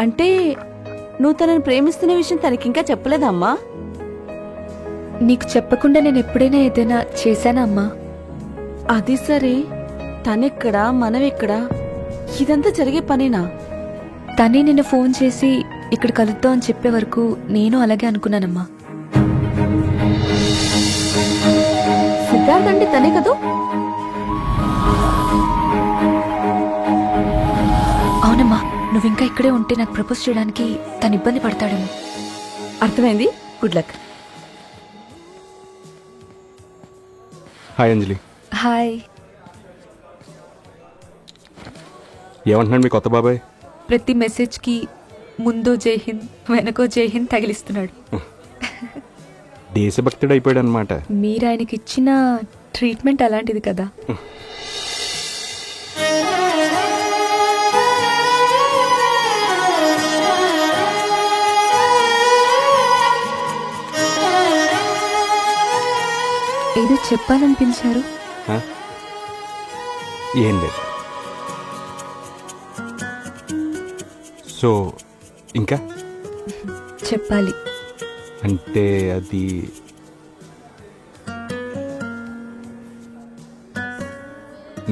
అంటే నువ్వు తనని ప్రేమిస్తున్న విషయం తనకింకా చెప్పలేదా అమ్మా? నీకు చెప్పకుండా నేను ఎప్పుడైనా ఏదైనా చేశానా అమ్మా? అది సరే, తనెక్కడా మనమెక్కడా? ఇదంతా జరిగే పనేనా? తనే నిన్న ఫోన్ చేసి ఇక్కడ కలుద్దాం అని చెప్పే వరకు నేను అలాగే అనుకున్నానమ్మా. సిద్ధార్థ్ అంటే తనే కదూ? అవునమ్మా, నువ్వింకా ఇక్కడే ఉంటే నాకు ప్రపోజ్ చేయడానికి తను ఇబ్బంది పడతాడేమో. అర్థమైంది. Good luck. హాయ్ అంజలి. హాయ్. ఏమంటున్నాడు మీ కొత్త బాబాయ్? ప్రతి మెసేజ్కి ముందో జై హింద్ వెనకో జై హింద్ తగిలిస్తున్నాడు. దేశభక్తుడు అయిపోయాడు అనమాట. మీరు ఆయనకి ఇచ్చిన ట్రీట్మెంట్ అలాంటిది కదా. ఏదో చెప్పాలనిపించారు. ఏం లేదు. సో ఇంకా చెప్పాలి. అంటే అది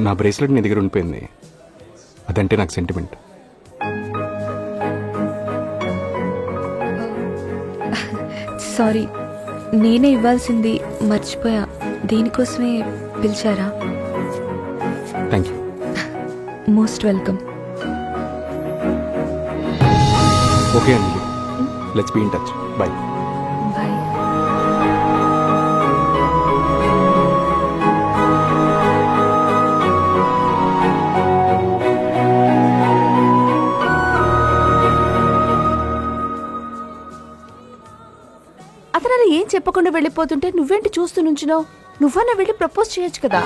నా బ్రేస్లెట్ నీ దగ్గర ఉండిపోయింది. అదంటే నాకు సెంటిమెంట్. సారీ, నేనే ఇవ్వాల్సింది మర్చిపోయా. దీనికోసమే పిలిచారా? Thank you. Most welcome. Okay అండి, let's be in touch. Bye. Bye. అతను అలా ఏం చెప్పకుండా వెళ్ళిపోతుంటే నువ్వేంటి చూస్తూ నుంచున్నావు? నువ్వన్నా వెళ్ళి ప్రపోజ్ చేయొచ్చు కదా.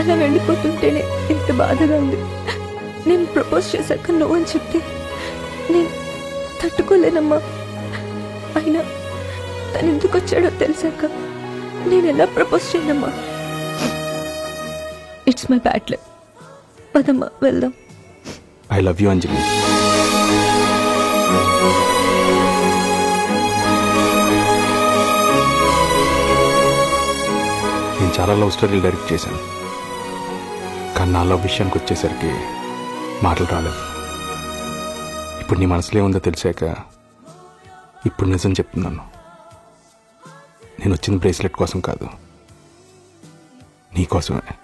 అలా వెళ్ళిపోతుంటేనే ఎంత బాధగా ఉంది. నేను ప్రపోజ్ చేశాక నువ్వు అని చెప్తే నేను తట్టుకోలేనమ్మా. అయినా తను ఎందుకు వచ్చాడో తెలిసాక నేను ఎలా ప్రపోజ్ చేయనమ్మా? It's my bad luck. పదమ్మా వెళ్దాం. I love you Anjali. నేను చాలా లవ్ స్టోరీలు డైరెక్ట్ చేశాను, కానీ నా లవ్ విషయానికి వచ్చేసరికి మాటలు రాలేదు. ఇప్పుడు నీ మనసులో ఏముందో తెలిసాక ఇప్పుడు నిజం చెప్తున్నాను. నేను వచ్చిన బ్రేస్లెట్ కోసం కాదు, నీ కోసమే.